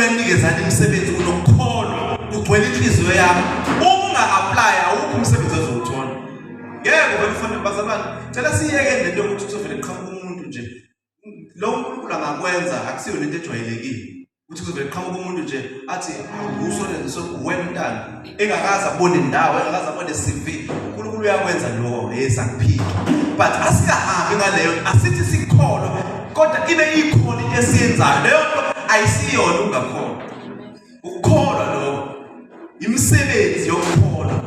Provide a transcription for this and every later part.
uyanikezana imisebenzi unokukholwa ugcwele inhliziyo yakho unga-apply awukho umsebenzi ozowuthola ngeke vele kufanele bazalwane cela siyeke lento yokuthi kuzovele kuqhamuka umuntu nje lo uNkulunkulu angakwenza akusiyo lento ejwayelekile ukuthi kuzovele kuqhamuka umuntu nje athi awusolenzo wena mntana engakaze abone indawo engakaze abone CV uNkulunkulu uyakwenza lo esakuphika but asikahambi ngaleyo asithi sikholwa kodwa ibe ikhona into esiyenzayo leyo nto ayisiyona ungakholwa ukukholwa lo imisebenzi yokukholwa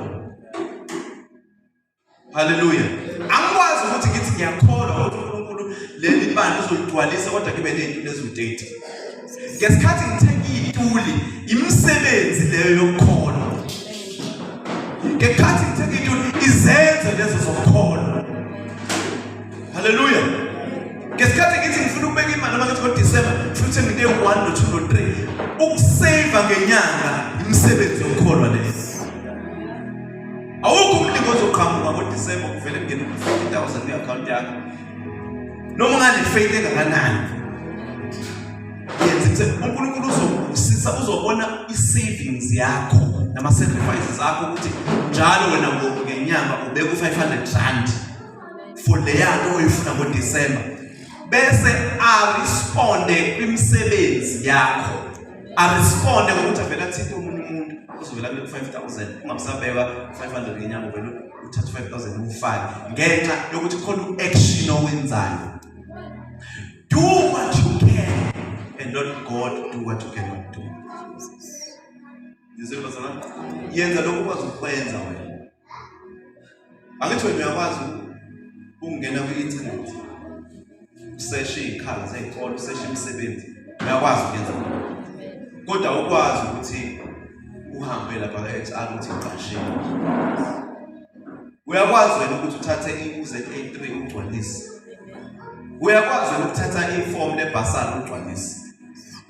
haleluya angikwazi ukuthi ngithi ngiyakholwa ukuthi uNkulunkulu leli bani uzoligcwalisa kodwa kube nezinto ezidate ngesikhathi ngithenge ituli imisebenzi leyo yokukholwa ngesikhathi ngithenge ituli izenze lezo zokukholwa haleluya ngesikhathi ngithi ngifuna ukubeka imali noma ngithi ngoDisemba futhi ngide 1 no 2 no 3 ukusave ngenyanga imisebenzi yokukholwa leyo awukho umlingo ozoqhamuka ngoDisemba kuvele kungena 50,000 kwi-account yakho noma ngale faith engakanani yenze uNkulunkulu uzokusisa uzobona i-savings yakho nama-sacrifices akho ukuthi njalo wena ngenyanga ubeka u-500 rand for leyo nto oyifuna ngoDisemba bese aresponde kwimisebenzi yakho aresponde ngokuthi avela athinte umuntu uzovela ku 5,000 ungamsabeka 500 ngenyanga vele uthatha 5,000 ufake ngenxa yokuthi khona u-action owenzayo do what you can and not God do what you cannot do ngizobazana yenza lokho ukwazi ukwenza wena angithi wena uyakwazi ukungena kwi-internet useshe ikhala zayikholwa useshe imisebenzi uyakwazi ukwenza kodwa ukwazi ukuthi uhambe lapha HR ukuthi uqashe uyakwazi wena ukuthi uthathe i-UZ83 ugcwalise uyakwazi wena ukuthatha iform lebhasari ugcwalise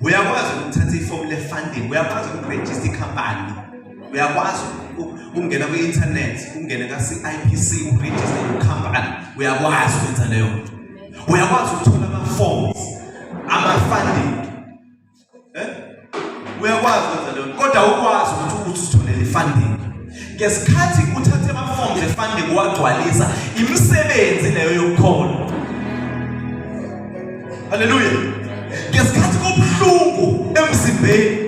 uyakwazi ukuthatha iform le-funding uyakwazi ukuregister icompany uyakwazi ukungena kwi-internet ungene ka-CIPC uregister i-company uyakwazi ukwenza leyo nto uyakwazi ukuthola ama-forms ama-funding uyakwazi ukwenza leyo nto kodwa ukwazi ukuthi usitholele i-funding ngesikhathi uthathe ama-forms e-funding uwagcwalisa imisebenzi leyo yokukholwa haleluya ngesikhathi kubuhlungu emzimbeni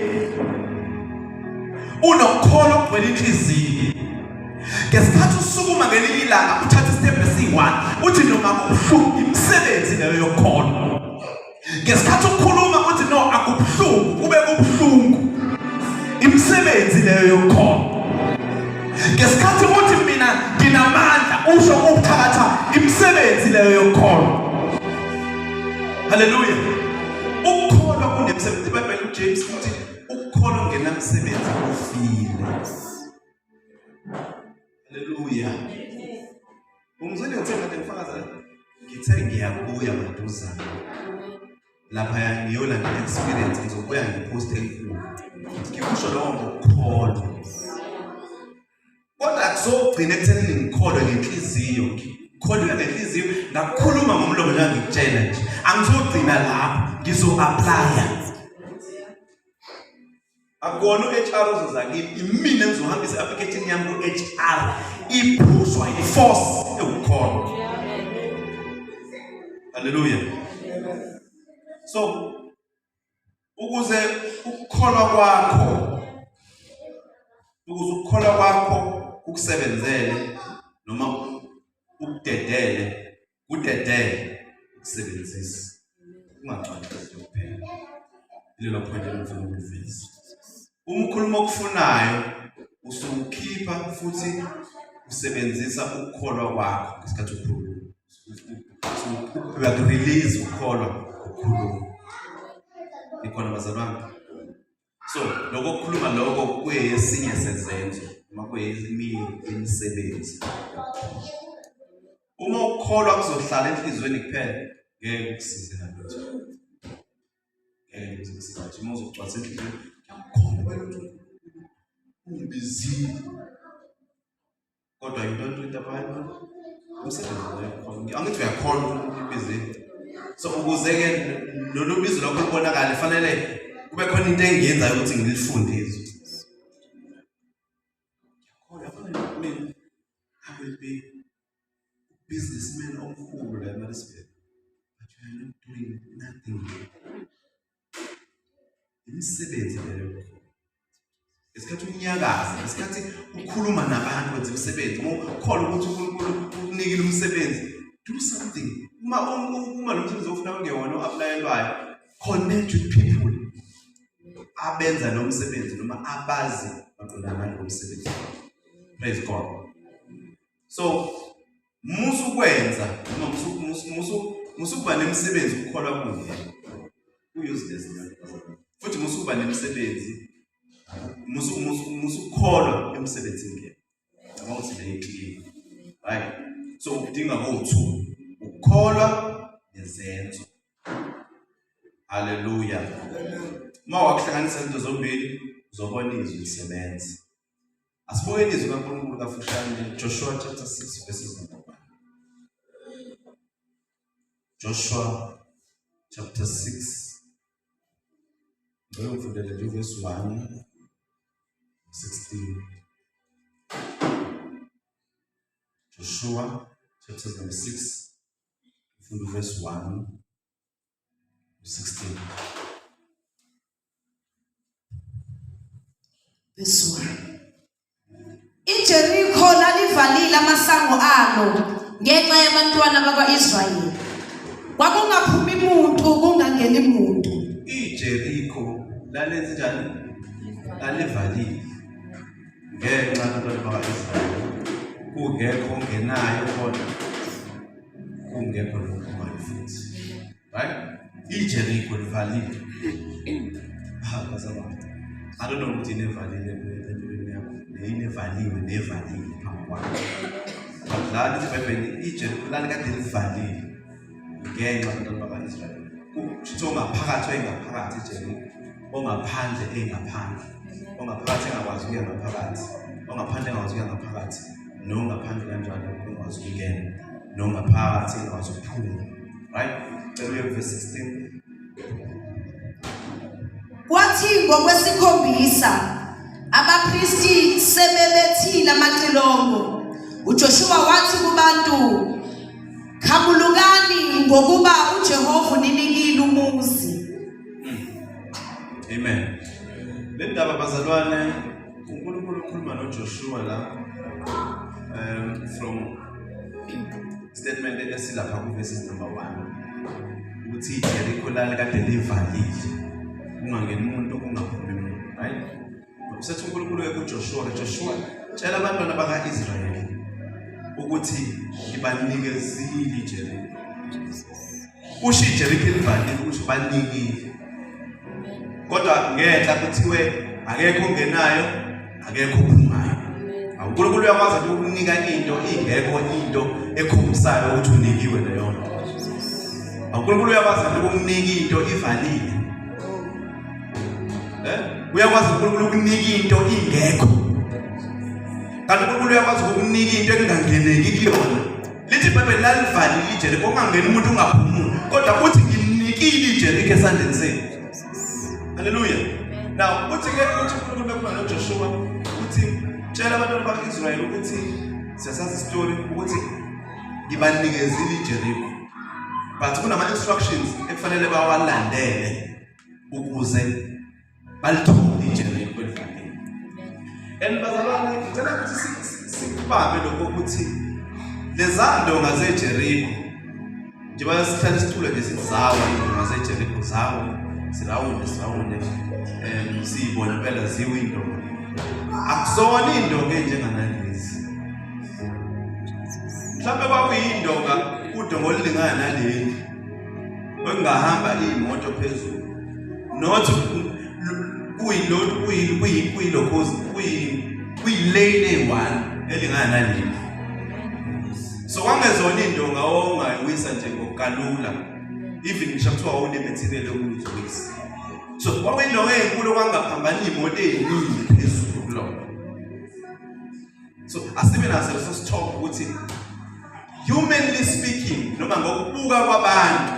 unokukholwa okugcwele inhliziyo ngesikhathi usukuma ngelinye ilanga uthatha istep esi-1 uthi noma kubuhlungu imisebenzi leyo yokukholwa ngesikhathi ukhuluma uthi no akubuhlungu kube kubuhlungu imisebenzi leyo yokukholwa ngesikhathi uthi mina nginamandla usho ukuthatha imisebenzi leyo yokukholwa haleluya ukukholwa kunemisebenzi iBhayibheli uJames uthi ukukholwa ngenamisebenzi ufile haleluya ungizwile ngithe kade ngifakaza ngithe ngiyabuya maduzana lapha ngiyolanda experience ngizobuya ngipost enkulu ngikusho lokho ngokukholwa kodwa akuzogcina ekutheni ngikholwe ngenhliziyo ngikholwe ngenhliziyo ngakukhuluma ngomlomo nje ngikutshela nje angizogcina lapho ngizo-applya akona u-HR uzozakini imina engizohambisa i-application yami ku-HR iphushwa i-force ewukholwa haleluya so ukuze ukukholwa kwakho ukusebenzele noma ukudedele ukusebenzisa ungacwangcisi kuphela lelo point elifuna ukuveza uma ukhuluma okufunayo usukhipha futhi usebenzisa ukukholwa kwakho ngesikhathi ukhuluma uyakurelease ukukholwa ukukhuluma ikhona bazalwane so lokho ukukhuluma lokho kuyesinye sezenzo noma kuyezinye imisebenzi uma ukukholwa kuzohlala enhlizweni kuphela ngeke kusize nalutho ngeke kusize nalutho uma uzogcwalisa enhlizweni yakukholwa ukuthi ungibizile kodwa you don't read the Bible umsebenzi wakho angithi uyakholwa ukuthi ubizile so ukuze ke lolu bizo lokho libonakala fanele kube khona into engiyenzayo ukuthi ngilifunde izwi. I will be a businessman omkhulu la eMaritzburg, but you are not doing nothing. Imisebenzi leyo. Isikhathi unyakaza, isikhathi ukhuluma nabantu wenza imisebenzi, ukholwa ukuthi uNkulunkulu ukunikile umsebenzi, do something. Uma lo msebenzi ofuna ungewona o-applyelwayo, connect with people abenza lo msebenzi noma abazi maqondana nalo msebenzi. Praise God. So musukwenza noma musukuba nemisebenzi ukukholwa kungena. Useless nje. Futhi musukuba nemisebenzi musukholwa emsebenzini ngeke. Ngakho sibe clear. Right? So udinga ngo2 ukukholwa nezenzo. Hallelujah. Uma wakuhlanganisa izinto zombili uzobona izwi lisebenza. Asibukeni izwi kaNkulunkulu kafushane Joshua chapter 6 verses number 1. Joshua chapter 6 ngiyofundela nje verse 1 16. Joshua chapter number 6 from verse 1 to 16. Verse 1. IJerikho lalivalile amasango alo ngenxa yabantwana bakwa-Israyeli. Kwakungaphumi muntu kungangeni muntu. IJerikho lalenze njani? Lalivalile ngenxa yabantwana bakwa-Israyeli. Kungekho ongenayo khona. Kungekho lokho futhi. Right? IJerikho livalile. I don't know ukuthi inevalile empilweni yakho. Nevaliwe phambi kwakho. But la lithi eBhayibhelini iJerikho lalikade livalile ngenxa yabantwana bakwa-Israyeli. Kusho ngaphakathi engaphakathi iJerikho, ongaphandle engaphandle, ongaphakathi engakwazi ukuya ngaphakathi, ongaphandle engakwazi ukuya ngaphakathi, nongaphandle kanjalo engakwazi ukungena, nongaphakathi engakwazi ukuphuma. Right? Verse 16. Kwathi ngokwesikhombisa abapristi sebebethile amacilongo. UJoshua wathi kubantu, "Khamulukani ngokuba uJehova uninikile umuzi." Amen. Le ndaba bazalwane uNkulunkulu ukhuluma noJoshua la from statement esilapha ku verses number 1 ukuthi iJerikho lalikade livalile. Ungangeni umuntu kungaphumi umuntu, right? Usethi uNkulunkulu kuJoshua, Joshua tshela abantwana baka-Israyeli ukuthi ngibanikezile iJerikho. Usho iJerikho livalile ukuthi banikile. Kodwa ngenhla kuthiwe akekho ongenayo, akekho ophumayo. uNkulunkulu uyakwazi ukukunika into ingekho into ekhombisayo ukuthi unikiwe leyo nto. uNkulunkulu uyakwazi ukukunika into ivalile. Uyakwazi uNkulunkulu ukunika into ingekho. Kanti uNkulunkulu uyakwazi ukukunika into engangeneki kuyona. Lithi iBhayibheli lalivalile iJerikho ungangeni umuntu ungaphumuli. Kodwa uthi nginikile iJerikho esandleni senu. Hallelujah. Now, uthi uNkulunkulu ekhuluma noJoshua uthi tshela abantwana bakwa-Israyeli ukuthi siyasazi istory ukuthi ngibanikezile iJerikho. But kunama instructions ekufanele bawalandele ukuze balithole iJerikho elivalile. And bazalwane ngicela ukuthi sikubambe lokho ukuthi lezandonga zeJerikho njengoba sithatha isitulo nje sizawa indonga zeJerikho zawo sirawunde siyibona impela ziwindonga. Akusona indonga enjenganalezi. Mhlawumbe kwakuyindonga udonga olulingana naleli okungahamba imoto phezulu. Not kuyilane one elingana naleli. So kwangezona indonga ongayiwisa nje ngokalula. Even ngisho kuthiwa unematerial yokuyiwisa. So kwakuyindonga enkulu kwangaphambani imoto eziningi phezulu kulona. So asibe naso leso stop ukuthi humanly speaking noma ngokubuka kwabantu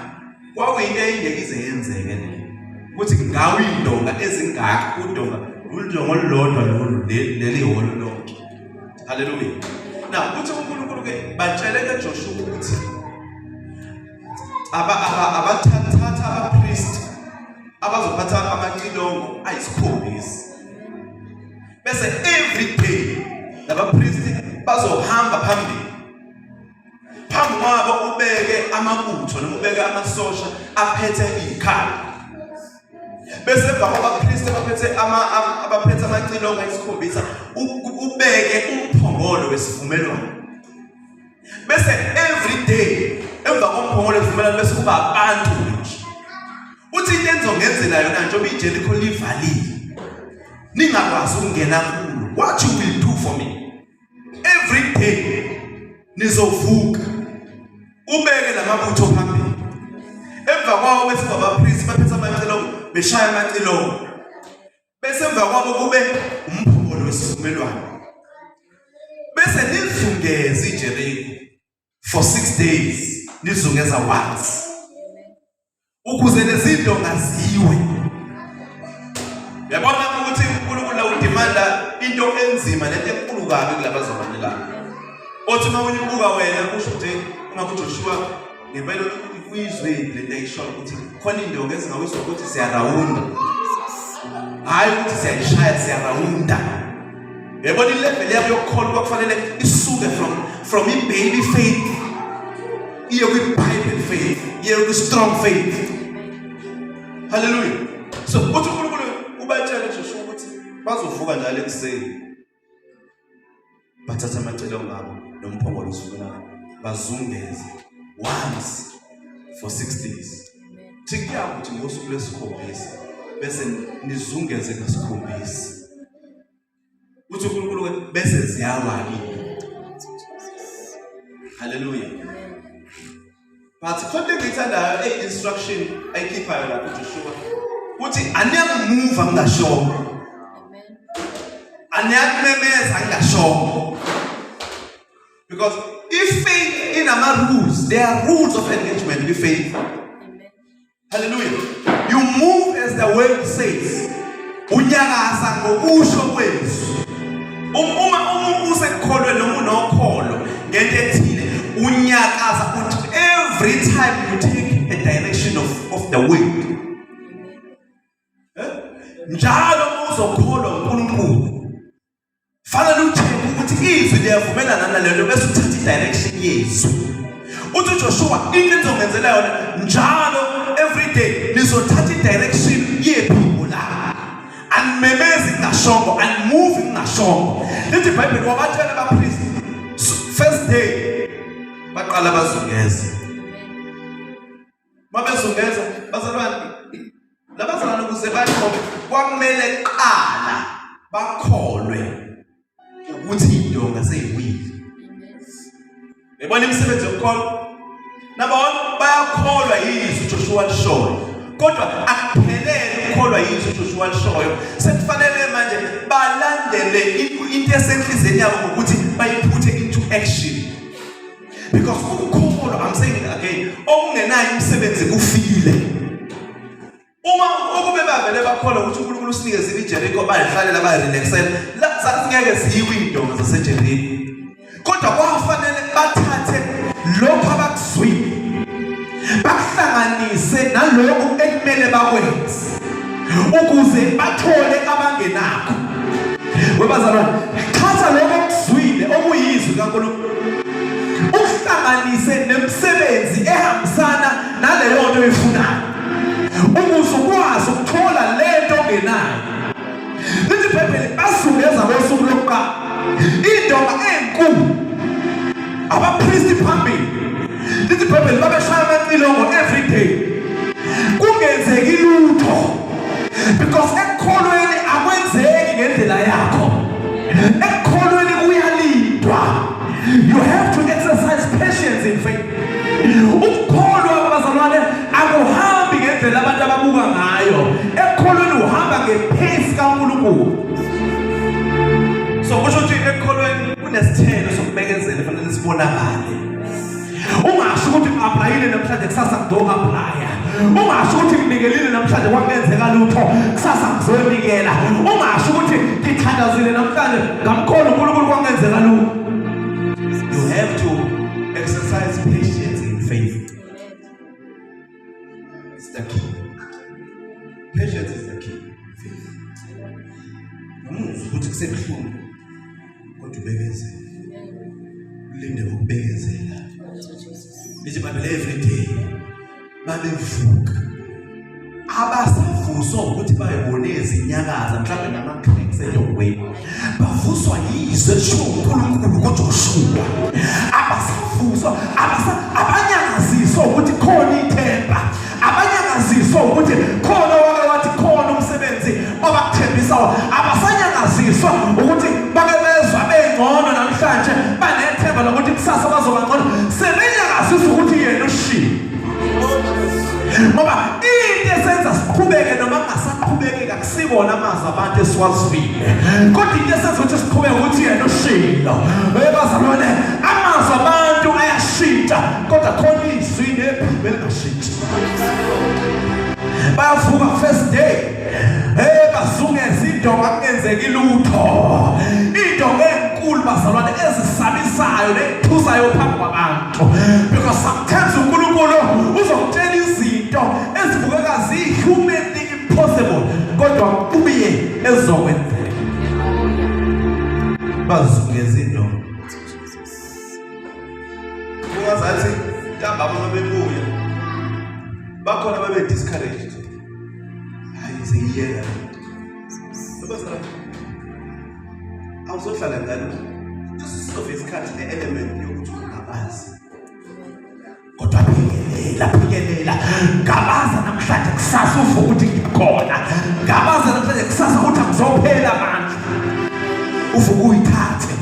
kwakuyinto engeke ize yenzeke le. ukuthi ngawe indonga ezingaka udonga olulodwa leli holo lonke. Hallelujah. Now uthi uNkulunkulu ke batshele ke Joshua ukuthi abathatha abapriest abazophatha amacilongo ayisikhombisa. Bese every day labapriest bazohamba phambili. Phambi kwabo ubeke amabutho noma ubeke amasosha aphethe ikhaya. Bese abapriest abaphethe amacilongo ayisikhombisa ubeke umphongolo wesivumelwano. Bese every day emva komphongolo wesivumelwano bese kuba abantu nje. Uthi into enzongenzela yona njengoba iJericho livalile. Ningakwazi ukungena kulo. What you will do for me? Every day nizovuka ubeke lamabutho phambili. Emva kwawo bese abapriest baphethe amacilongo beshaya amacilongo. Bese emva kwabo kube umphongolo wesivumelwano. Bese nizungeze iJericho for 6 days. Nizungeza once. Ukuze lezindonga ziwe. Yabona ukuthi uNkulunkulu udemanda into enzima lento enkulu kabi kulabazalwane. Othi mawuyibuka wena kusho ukuthi uma kuJoshua ngempela uyizwe lento ayishoyo ukuthi khona indonga ezingawiswa ukuthi siyarawunda. Hayi ukuthi siyayishaya siyarawunda. Yabona ilevel yakho yokukholwa kufanele isuke from i-baby faith iye kwi-Bible faith, iye kwi-strong faith. Hallelujah. So uthi uNkulunkulu ubatshele Joshua ukuthi bazovuka njalo ekuseni. Bathatha amacilongo abo nomphongolo wesivumelwano bazungeze once for 6 days. Thikiya ukuthi ngosuku lesikhombisa bese nizungeze ngesikhombisa. Uthi uNkulunkulu bese ziyawa yini. Hallelujah. But konke ngithanda instruction ayikhiphayo lapho Joshua uthi aniyamove angashongo. Aniyamemeza angashongo. Because if faith in ama rules, there are rules of engagement with faith. Hallelujah. You move as the word says. Unyakaza ngokusho kwezwi. Uma usekholwe noma unokholo ngento ethile unyakaza ukuthi every time you take a direction of the wind. Njalo uzokholwa uNkulunkulu. Fanele uthembe ukuthi izwi liyavumelana nalento bese uthatha i-direction yezwi. Uthi Joshua into enzongenzela yona njalo every day nizothatha i-direction yephupho la. And memezi ngashongo and moving ngashongo. Lithi iBhayibheli wabatshela abapriest first day baqala bazungeza. Mabezungeza bazalwane labazalwane ukuze bakhole kwamele qala bakholwe ukuthi indonga seyiwile. Yabona imisebenzi yokukholwa nabona bayakholwa yizwi Joshua lishoyo. Kodwa akuphelele ukukholwa yizwi Joshua lishoyo. Sekufanele manje balandele into esenhlizweni yabo ukuthi bayiphuthe into action. Because ukukholwa, I'm saying it again, okungenayo imisebenzi kufile. Uma ukube bavele bakholwa ukuthi uNkulunkulu usinikeze iJericho bayihlalela bayirelaxela, la sasingeke ziyiwe indonga zaseJericho. Kodwa kwafanele bathathe lokho abakuzwile bakuhlanganise nalokho ekumele bakwenze ukuze bathole abangenakho. Webazalwane, thatha lokho okuzwile okuyizwi kaNkulunkulu uhlanganise nemisebenzi ehambisana naleyo nto oyifunayo ukuze ukwazi ukuthola lento ongenayo. Lithi iBhayibheli basungeza ngosuku lokuqala indonga enkulu abapriest phambili. Lithi iBhayibheli babeshaya amacilongo every day kungenzeki lutho because ekukholweni akwenzeki ngendlela yakho. Ekukholweni kuyalindwa. You have to exercise patience in faith. Ukukholwa abazalwane akuhambi ngendlela abantu ababuka ngayo. Ekukholweni uhamba ngepace kaNkulunkulu. So kusho ukuthi ekukholweni kunesithelo sokubekezela fanele sibonakale. Ungasho ukuthi ngi-applyile namhlanje kusasa ngido-applya. Ungasho ukuthi nginikelile namhlanje kwangenzeka lutho kusasa ngizonikela ungasho ukuthi ngithandazile namhlanje ngamkhona uNkulunkulu kwangenzeka lutho. You have to exercise patience in faith. It's the key. Patience is the key. Faith. Ukuthi kusebuhlungu kodwa ubekezele. Ulinde ukubekezela. Lithi Bible every day babevuka. Abasavuswa ukuthi bayibone izinyakaza mhlawumbe nama-cracks enyongweni. Bavuswa yizwe esho uNkulunkulu kuJoshua. Abasavuswa abanyakaziswa ukuthi khona ithemba. Abanyakaziswa ukuthi khona wake wathi khona umsebenzi obakuthembisayo. Abasanyakaziswa ukuthi bake bezwa bengcono namhlanje banethemba lokuthi kusasa bazoba ngcono. Sebenyakaziswa ukuthi yena ushilo. Ngoba into esenza siqhubeke noma ngasaqhubeki akusibona amazwi abantu esiwazwile. Kodwa into esenza ukuthi siqhubeke ukuthi yena ushilo. Bazalwane amazwi abantu ayashintsha kodwa khona izwi nephimbo elingashintshi. Bavuka first day bazungeza indonga kungenzeki lutho. Indonga enkulu bazalwane ezisabisayo nethusayo phambi kwabantu. Because sometimes uNkulunkulu uzokutshela izinto ezibukeka zihumanly impossible kodwa kubuye ezokwenzeka. Bazungeza indonga. Ungazathi ntambama mabebuya bakhona babe discouraged. Hayi seyiyeka. Bazalwane awuzohlala ngalo. Kusizove isikhathi ne-element yokuthi ungabazi. Kodwa phikelela ngabaza namhlanje kusasa uvuka ukuthi ngikhona. Ngabaza namhlanje kusasa ukuthi akuzophela manje. Uvuka uyithathe.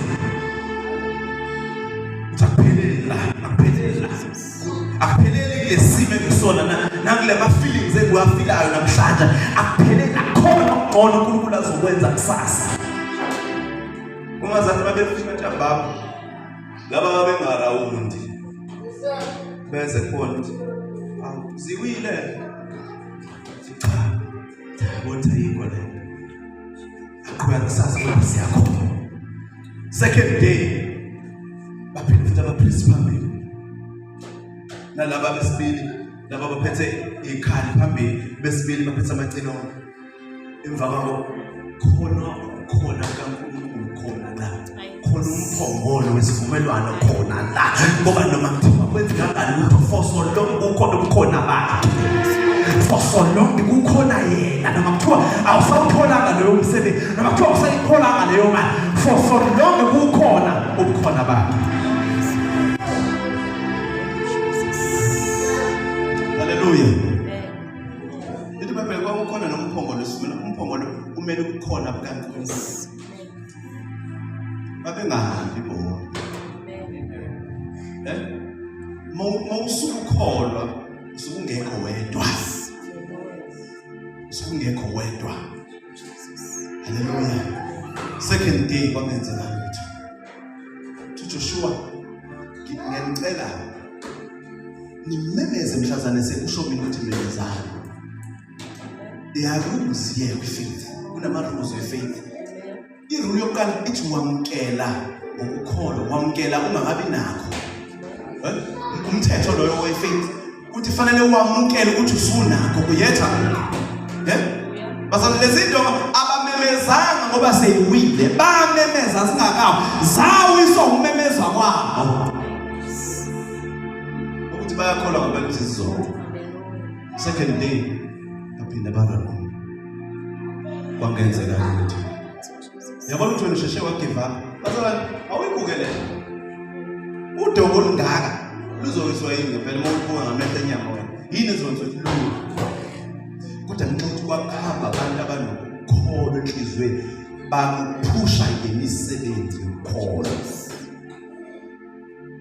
Akupheleli kule simo ngisona nakule ma-feelings engiwafilayo namhlanje. Akupheleli khona okungcono uNkulunkulu azokwenza kusasa. Ungazathi babefuna ntambama laba babengarawundi beze khona ziwile cha wonke yikho le aqhubeka kusasa kodwa siyakhona. Second day baphinde futhi abapriest phambili nalaba besibili laba baphethe ikhali phambili besibili baphethe amacilongo emva kwabo khona kaNkulunkulu khona la khona umphongolo wesivumelwano khona la ngoba noma kuthiwa kwenzeka ngalutho for so long kukhona ubukhona bakhe. For so long kukhona yena noma kuthiwa awusawutholanga leyo msebenzi noma kuthiwa awusayitholanga leyo mali for so long kukhona ubukhona bakhe. Hallelujah. Lithi Bible kwakukhona nomphongolo umphongolo kumele ukukhona bukaNkulunkulu. Babengahambi bona. Mawusukukholwa usukungekho wedwa. Usukungekho wedwa. Hallelujah. Second day kwamenzela lutho. Joshua ngiyacela nimemeze mhlazane sekusho mina ukuthi memezana. There are rules here with faith. Kunama rules with faith. Irule yokuqala ithi wamkela ngokukholwa, wamkela ungangabi nakho. Umthetho loyo we-faith uthi fanele wamukele ukuthi usunakho kuyetha. Bazalwane lezi zinto abamemezanga ngoba seyiwile, bamemeza singakawo, zawiswa umemeza kwabo. Ukuthi bayakholwa ngoba lithi sizonke. Second day baphinda barana. Kwangenzeka lutho. Yabona ukuthi wena usheshe wagive up. Bazalwane awuyibukele. Udongo olungaka luzowiswa yini ngempela uma ubuka ngamehlo enyama wena. Yini ezokwenza ukuthi lutho. Kodwa nxa uthi kwakhamba abantu abanokukholo enhlizweni bakuphusha ngemisebenzi yokukholo.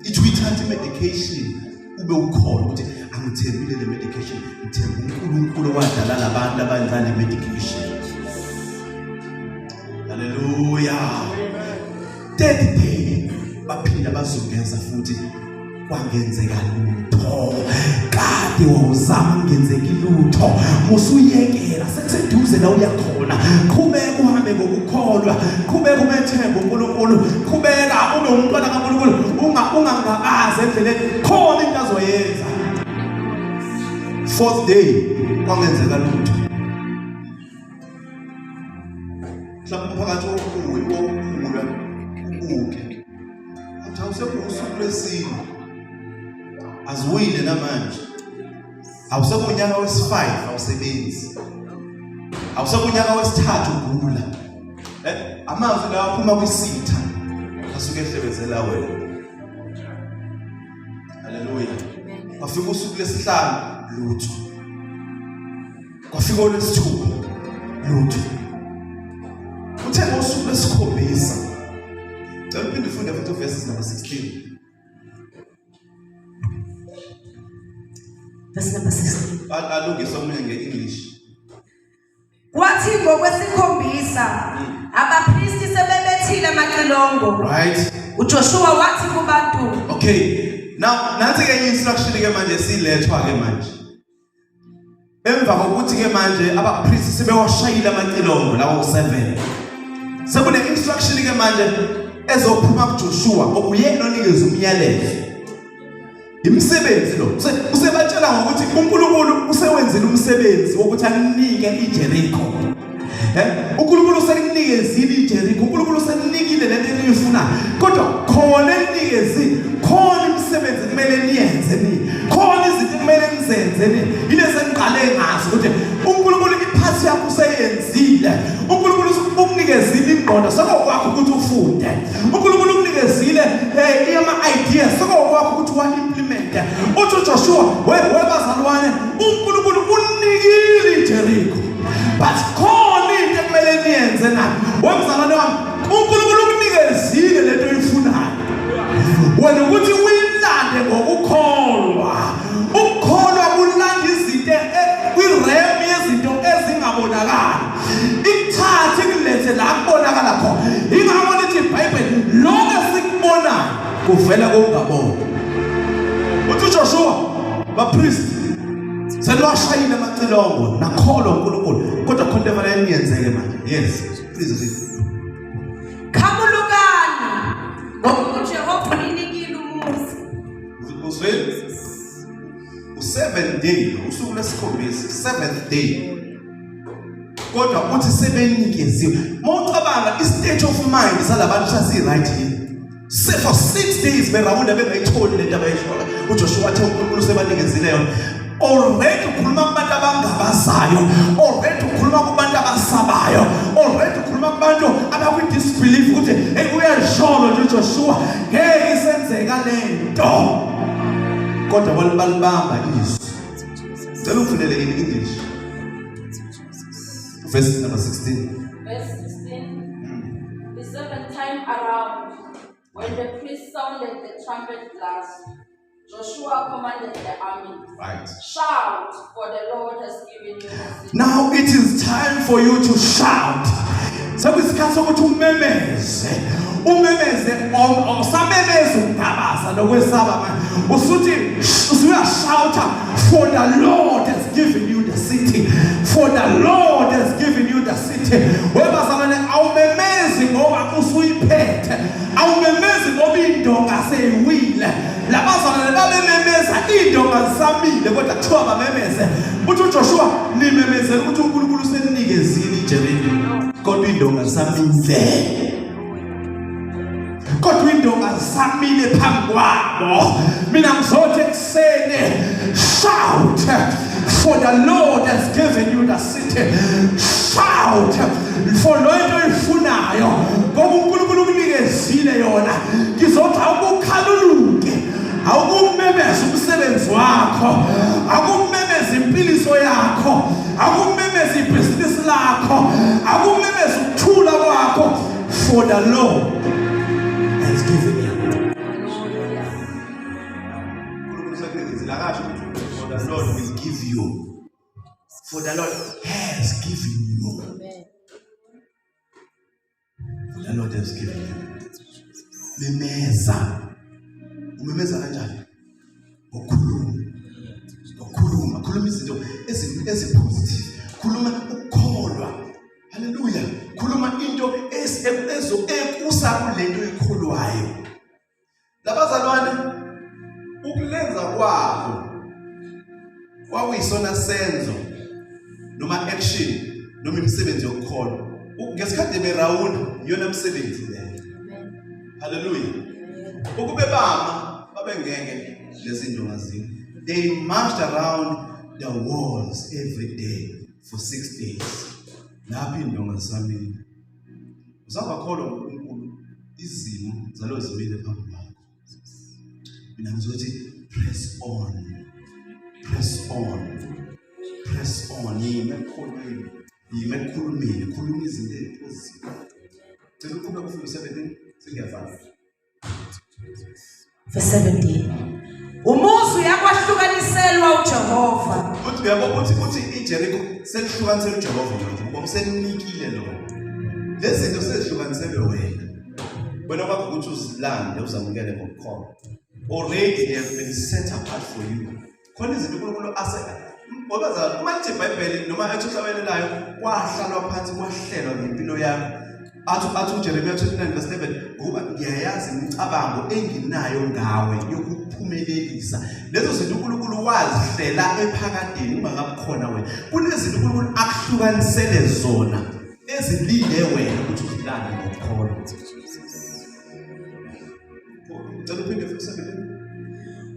Ithi uyithatha medication ube ukholo ukuthi angithembile le medication, ngithemba uNkulunkulu owadala labantu abadla le medication. Hallelujah. Third day baphinda bazongeza futhi kwangenzeka lutho kade wawuzama ngenzeki lutho musuyekela sekuseduze la uyakhona qhubeka uhambe ngokukholwa qhubeka umethemba uNkulunkulu qhubeka ube umntwana kaNkulunkulu ungangabazi endleleni khona into azoyenza. Fourth day kwangenzeka lutho mhlawumbe phakathi kokuwe wokumula ukuke awusekusuku lesine aziwile namanje awusekunyaka wesi5 awusebenzi awusekunyaka wesithathu ugula amazwi lawa aphuma kwisitha asuke ehlebezela wena. Haleluya. Kwafika usuku lesihlanu lutho kwafika olwesithupha lutho uthe ngosuku lesikhombisa cela uphinde ufunde futhi verses number 16. Verse number 16. Alungisa omunye nge-English. Kwathi ngokwesikhombisa abapristi sebebethile amacilongo. Right. uJoshua wathi kubantu. Okay. Now nansi ke instruction ke manje silethwa ke manje. Emva kokuthi ke manje abapristi sebewashayila amacilongo lawo 7. Sekune instruction ke manje ezophuma kuJoshua okuyena onikeza umyalezo. Imisebenzi lo usebatshela ngokuthi uNkulunkulu usewenzile umsebenzi wokuthi aninike iJericho. uNkulunkulu usenikezile iJericho, uNkulunkulu useninikile lento eniyifuna. Kodwa khona enikezile, khona imisebenzi kumele niyenze ni. Khona izinto kumele nizenze ni. Ilese niqale ngazo ukuthi uNkulunkulu iphathi yakho useyenzile. uNkulunkulu ukunikezile ingqondo sokwakho ukuthi ufunde. uNkulunkulu ukunikezile ama-ideas sokwakho ukuthi wa-implement. Uthi uJoshua webazalwane uNkulunkulu unikile iJericho. But khona into ekumele niyenze na. Wemzalwane wami uNkulunkulu ukunikezile lento oyifunayo. Wena ukuthi uyilande ngokukholwa. Ukukholwa kulanda izinto kwirem yezinto ezingabonakali. Ikuthathe kulethe la kubonakala khona. Ingabona ithi iBhayibheli lonke sikubonayo kuvela kokungabona. Uthi uJoshua bapriest selwashayile amacilongo nakholwa uNkulunkulu kodwa khona efanele niyenzeke manje. Yes, please. Khamulukani ngoba uJehova unikile umuzi. Uzwele u7 day usuku lesikhombisa 7th day kodwa uthi sebenikeziwe. Mawucabanga istate of mind salabantu sasi right here. For 6 days berawunda bengayitholi lento abayishola. uJoshua wathi uNkulunkulu sebanikezile yona. Already ukhuluma kubantu abangabazayo, already ukhuluma kubantu abasabayo, already ukhuluma kubantu abakwi-disbelief ukuthi uyasholo nje uJoshua ngeke isenzeka lento. Kodwa balibamba izwi. Cela ufundele in English. Verse number 16. Verse 16. The seventh time around, when the priest sounded the trumpet blast, Joshua commanded the army. Right. Shout, for the Lord has given you the city. Now it is time for you to shout. Sekuyisikhathi sokuthi umemeze. Umemeze osamemeze ungabaza nokwesaba manje. Usuyashouta, for the Lord has given you the city. For the Lord has given you the city. Webazalwane awumemezi ngoba usuyiphethe. Awumemezi ngoba indonga seyiwile. Labazalwane babememeza indonga zisamile kodwa kuthiwa bamemeze. Uthi uJoshua nimemezele ukuthi uNkulunkulu usenikezile iJericho. Kodwa indonga zisamile. Kodwa indonga zisamile phambi kwabo. Mina ngizothi ekuseni shout, for the Lord has given you the city. Shout for lento oyifunayo ngoba uNkulunkulu ukunikezile yona. Ngizothi awukukhaluluke, awukumemeza umsebenzi wakho, akumemeza impiliso yakho, akumemeza ibhizinisi lakho, akumemeza ukuthula kwakho, for the Lord has given you. For the Lord will give you. For the Lord has given you. For the Lord has given you. Memeza. Umemeza kanjani? khuluma ukukholwa. Hallelujah. Khuluma into ekusa kulento ekholwayo. Labazalwane ukulenza kwabo kwakuyisona senzo noma action noma imisebenzi yokukholwa. Ngesikhathi berawunda iyona imisebenzi leyo. Hallelujah. Ukube bama babengeke lezinto ngazini. They marched around the walls every day for 6 days. Lapho indonga zami uzabakholwa uNkulunkulu izimo zalo zimile phambi kwakho. Mina ngizothi press on. Press on. Press on. Yimekhulumile, khuluma izinto eziphezulu. Cela ukuba kufike 17 singiyafana. Verse 17. Umuzi yakwahlukaniselwa uJehova. Uthi uyabo uthi iJericho sekuhlukaniselwa uJehova manje. Ngoba usenikile lo. Lezi zinto sezihlukaniselwe wena. Wena wakho ukuthi uzilande uzamukele ngokukholwa. Already they have been set apart for you. Khona izinto uNkulunkulu ngoba za uma lithi iBhayibheli noma ethuhlawelelayo kwahlalwa phansi kwahlelwa ngempilo yakho. Athu Jeremiah 29:11 ngoba ngiyayazi imicabango enginayo ngawe yokuphumelelisa. Lezo zinto uNkulunkulu wazihlela ephakadeni ungakukhona wena. Kunezinto uNkulunkulu akuhlukanisele zona ezilinde wena ukuthi uzilande ngokukholwa. Cela uphinde futhi 17.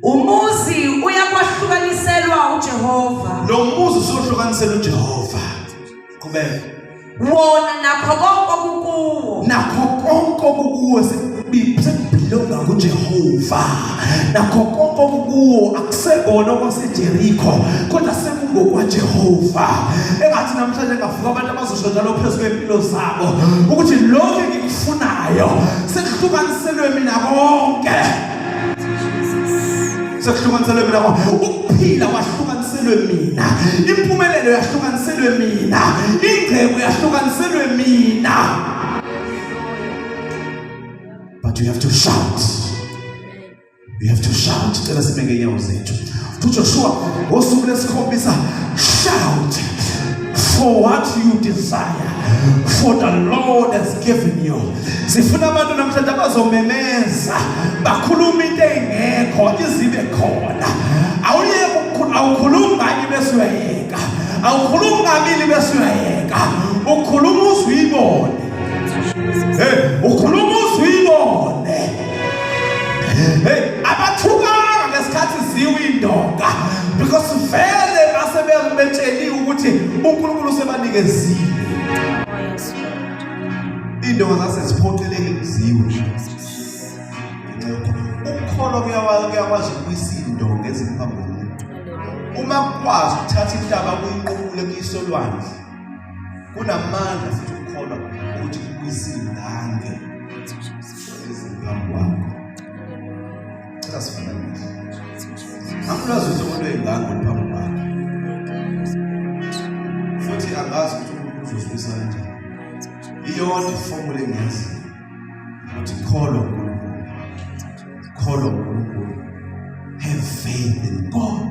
Umuzi uyakwahlukaniselwa uJehova. Lo muzi usohlukaniselwa uJehova. Qhubeka. Wona nakho konke kukuwo. Nakho konke kukuwo sekubhilonga kuJehova. Nakho konke kukuwo akusebona okwaseJericho kodwa sekungokwaJehova. Engathi namhlanje ngavuka abantu abazosho njalo phezulu kwempilo zabo ukuthi lokho engikufunayo sekuhlukaniselwe mina konke. Sekuhlukaniselwe mina konke. Ukuphila kwahlukaniselwe mina. Impumelelo yahlukaniselwe mina. Ingcebo yahlukaniselwe mina. But you have to shout. You have to shout. Cela sibeke inyawo zethu. uJoshua ngosuku lesikhombisa, shout for what you desire, for the Lord has given you. Sifuna abantu namhlanje abazomemeza bakhuluma into engekho izibe khona. Awukhuluma ngani bese uyayeka. Awukhuluma ngabili bese uyayeka. Ukhuluma uzuyibone. Ukhuluma uzuyibone. Abathukanga ngesikhathi ziwindonga because vele basebetsheli ukuthi uNkulunkulu usebanikezile. Indonga zaseziphoqeleke kuziwe. Ukukholwa kuyakwazi ukuyisindonga eziphambili. Uma ukwazi ukuthatha intaba kuyinqubule kuyisolwandle, kunamandla futhi ukukholwa ukuthi kuyisindange eziphambi kwakho. Cela sifananise. Angulazi ukuthi umuntu oyingango phambi kwakho. Futhi angazi ukuthi umuntu uzozwisisa kanjani. Iyona formula engiyazi ukuthi kholwa uNkulunkulu. Kholwa uNkulunkulu. Have faith in God.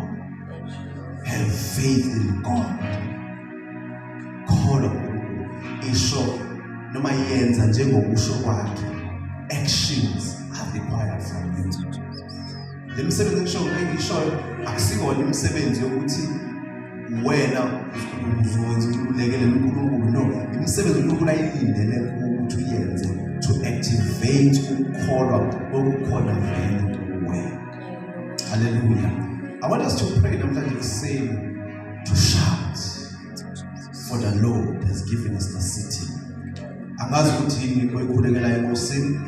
Have faith in God. Kholwa uNkulunkulu. Isho noma yenza njengokusho kwakhe. Actions are required from you. Le misebenzi engishoyo akusikona imisebenzi yokuthi wena uzowenza ululekele uNkulunkulu. No, imisebenzi uNkulunkulu ayilindele ukuthi uyenze to activate ukukholwa okukhona vele kuwe. Hallelujah. I want us to pray namhlanje kuseni to shout for the Lord has given us the city. Angazi ukuthi yini oyikhulekela enkosini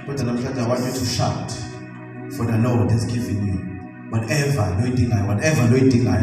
kodwa namhlanje I want you to shout for the Lord has given you whatever anointing I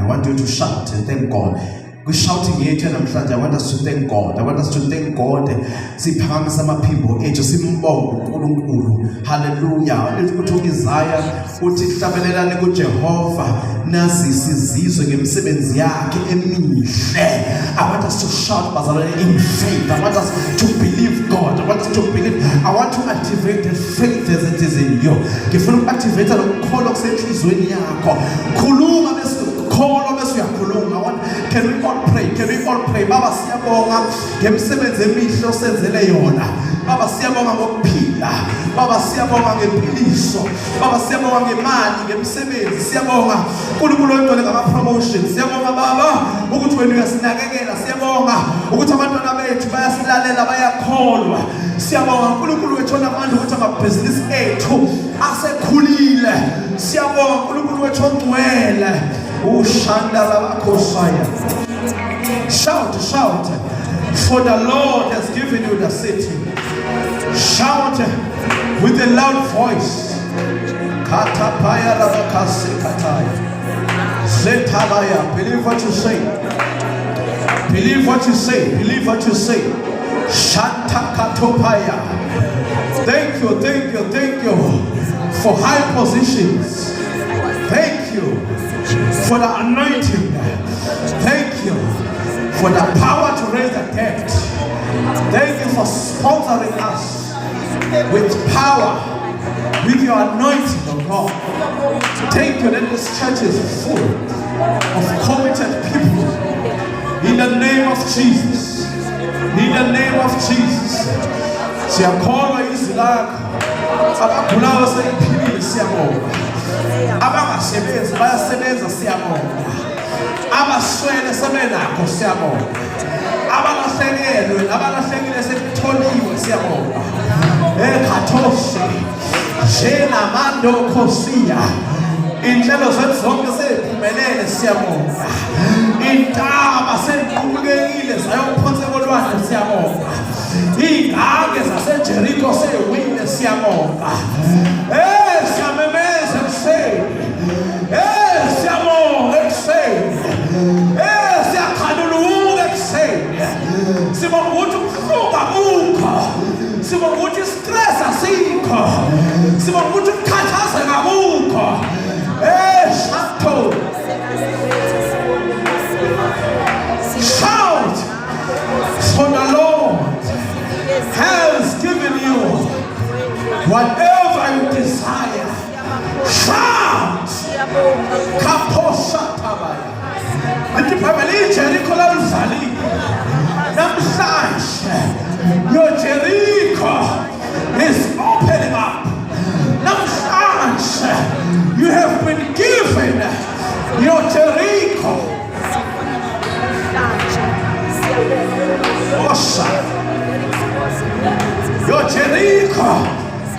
want you to shout and thank God. We're shouting yethu namhlanje. I want us to thank God. I want us to thank God. Siphakamisa amaphimbo ethu simbonge uNkulunkulu. Hallelujah. Ukuthi Isaiah uthi hlabelelani kuJehova nasi sizizwe ngemisebenzi yakhe emihle. I want us to shout bazalwane in faith. I want us to believe God. I want us to believe. I want to activate the faith as it is in you. Ngifuna ukuactivate lokukholwa kusenhlizweni yakho. Khuluma bese ukukholwa bese uyakhuluma. Can we all pray? Can we all pray? Baba siyabonga ngemisebenzi emihle osenzele yona. Baba siyabonga ngokuphila. Baba siyabonga ngempiliso. Baba siyabonga ngemali, ngemisebenzi. Siyabonga uNkulunkulu oyingcwele ngama-promotions. Siyabonga Baba ukuthi wena uyasinakekela. Siyabonga ukuthi abantwana bethu bayasilalela, bayakholwa. Siyabonga uNkulunkulu wethu onamandla ukuthi amabhizinisi ethu asekhulile. Siyabonga uNkulunkulu wethu ongcwele. Ushandala bakhosaya. Shout, shout, for the Lord has given you the city. Shout with a loud voice. Katapaya rabakasi kataya. Zetabaya. Believe what you say. Believe what you say. Believe what you say. Shanta katopaya. Thank you, thank you, thank you for high positions. Thank you for the anointing. Thank you for the power to raise the dead. Thank you for sponsoring us with power, with your anointing, oh God. Thank you that this church is full of committed people. In the name of Jesus. In the name of Jesus. Siyakholwa izwi lakho. Abagulayo sebephilile siyabonga. Abangasebenzi bayasebenza siyabonga. Abaswele sebenakho siyabonga. Abalahlekelwe nabalahlekile sebetholiwe siyabonga. Ekhathoshe jena mando khosiya. Inhlelo zethu zonke seziphumelele siyabonga. Intaba seziqhubekile zayophonseka olwandle siyabonga. Igange zaseJericho seyiwile siyabonga. Siyamemeza ekuseni. Siyabonga ekuseni. Siyakhanuluka ekuseni. Sibonga ukuthi ukuhluka akukho. Sibonga ukuthi stress asikho. Sibonga ukuthi ukukhathazeka akukho. Shato. Shout, for the Lord has given you whatever you desire. Shout. Kaposha tabaya. Ati family Jericho la uzali. Namhlanje your Jericho is opening up. Namhlanje you have been given your Jericho. Your Jericho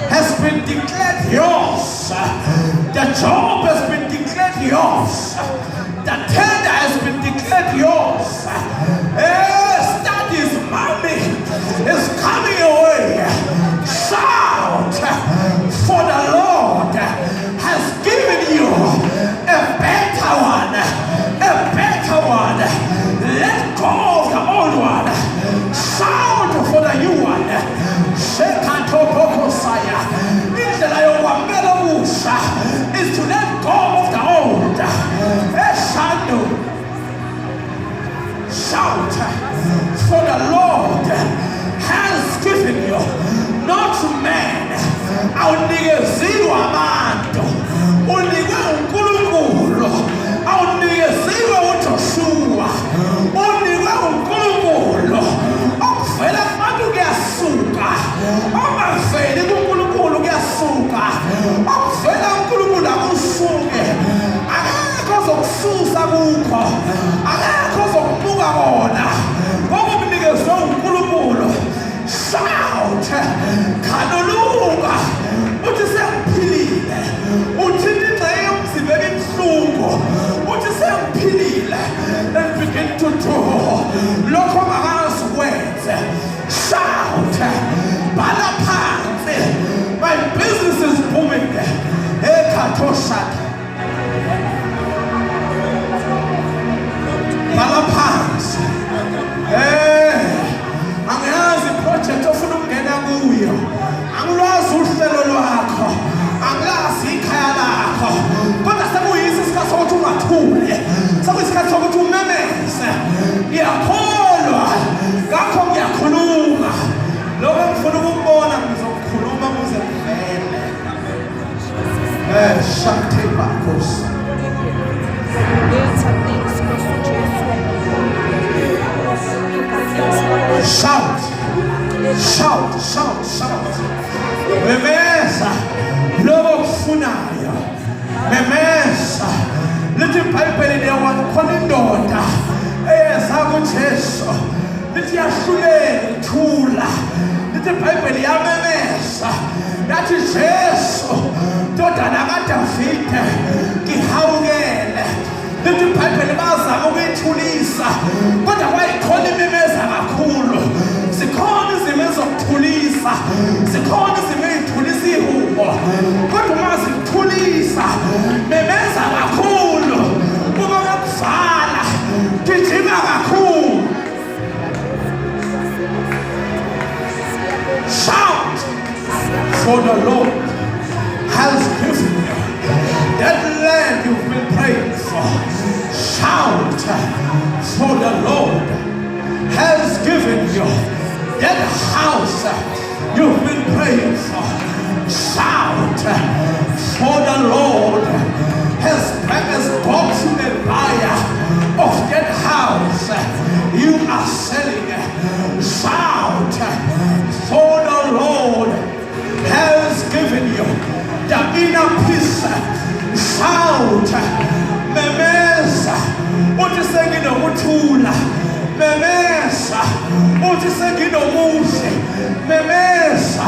has been declared yours. The job has been declared yours. The tender has been declared yours. Studies, money is coming your way. Shout, for the Lord has given you a better one. A better one. Let go of the old one. Shout for the new one. Is to let go of the old. Shout, for the Lord has given you, not man. Awunikezwe abantu, unikwe uNkulunkulu. Awunikezwe uJoshua, unikwe uNkulunkulu. Okuvela kubantu kuyasuka, okuveli kuNkulunkulu kuyasuka. Okuvela kuNkulunkulu akusuke. Akekho ozokususa kukho, akekho ozokubuka kona. Okunikezwe uNkulunkulu. Shout, khanuluka. Uthi sengiphilile. Uthi ingxenye yomzimba ebuhlungu. Uthi sengiphilile. And begin to do lokho ongakazi ukwenze. Shout, bhala phansi. My business is booming. Ekhathoshaka. Shout, shout, shout. Memeza lobo kufunayo. Memeza lithi iBhayibheli liyakhona indoda eyeza kuJesu lithi yahlulela ithula. Lithi iBhayibheli yamemeza yathi Jesu ndodana kaDavide ngihawukele. Lithi iBhayibheli bazama ukuyithulisa kodwa kwayikhona imemeza kakhulu. Zikhona izimo ezokuthulisa, zikhona izimo ezithulisa ihubo kodwa uma zikuthulisa memeza kakhulu. Uma kuvala gijima kakhulu. Shout, for the Lord has given you that land you've been praying for. Shout, for the Lord has given you that house you've been praying for. Shout, for the Lord has brought you a buyer of that house you are selling. Shout, for the Lord has given you the inner peace. Shout, memeza uthi senginokuthula. Memeza uthi senginomuhle. Memeza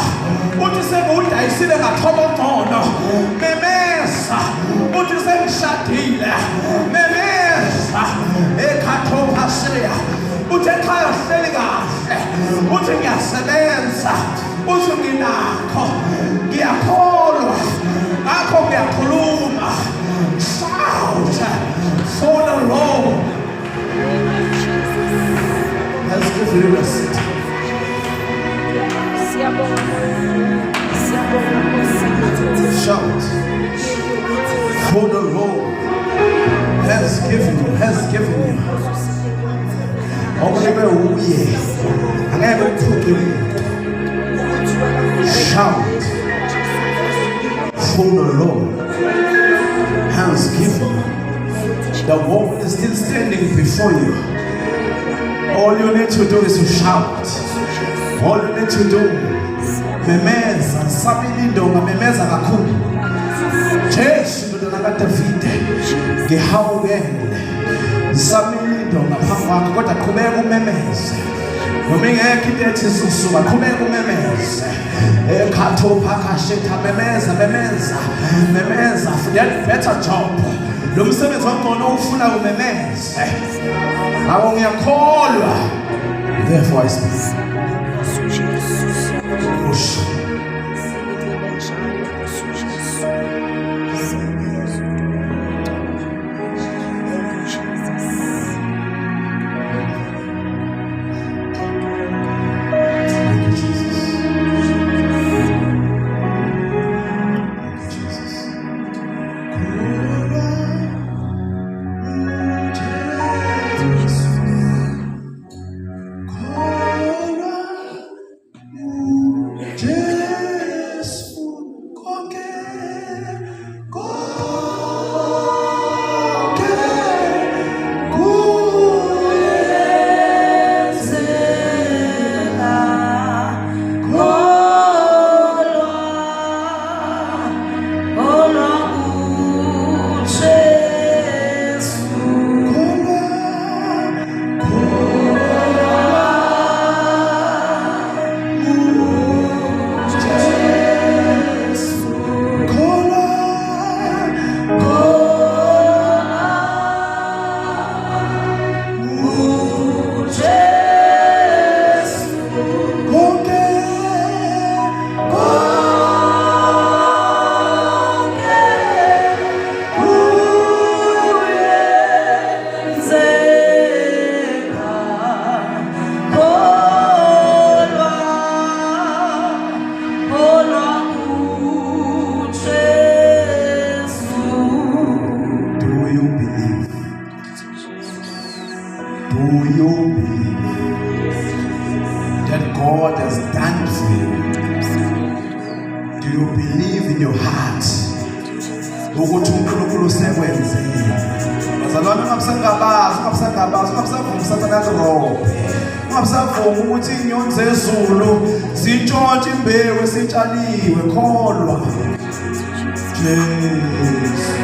uthi sengudayisile ngathobonqono. Memeza uthi sengishadile. Memeza ekhathophasiya uthi ekhaya hleli kahle. Uthi ngiyasebenza. Uthi nginakho. Ngiyakholwa. Ngakho ngiyakhuluma. Shout, for the Lord has given you a city. Shout, for the Lord has given you. Okulebe uye angeke uthukile. Shout, for the Lord has given you. The world is still standing before you. All you need to do is to shout. All you need to do, memeza, sabelindonga, memeza kakhulu. Jesu ndodana kaDavide, ngihawukele. Sabelindonga phambi kwakho kodwa qhubeka umemeze. Noma ingekho into ethi susuka, qhubeka umemeze. Ekhathophakashetha, memeza for that better job. Lo msebenzi wangcono ufuna umemeze. Awu ngiyakholwa. Therefore I speak. God has done for you? Do you believe in your heart? Ukuthi uNkulunkulu usekwenzile. Bazalwane ungabusangabazi, ungabusangabazi, ungabusavumisana nalokho. Ungabusavuma ukuthi inyoni zezulu zintshontshe imbewu esitshaliwe. Kholwa Jesu.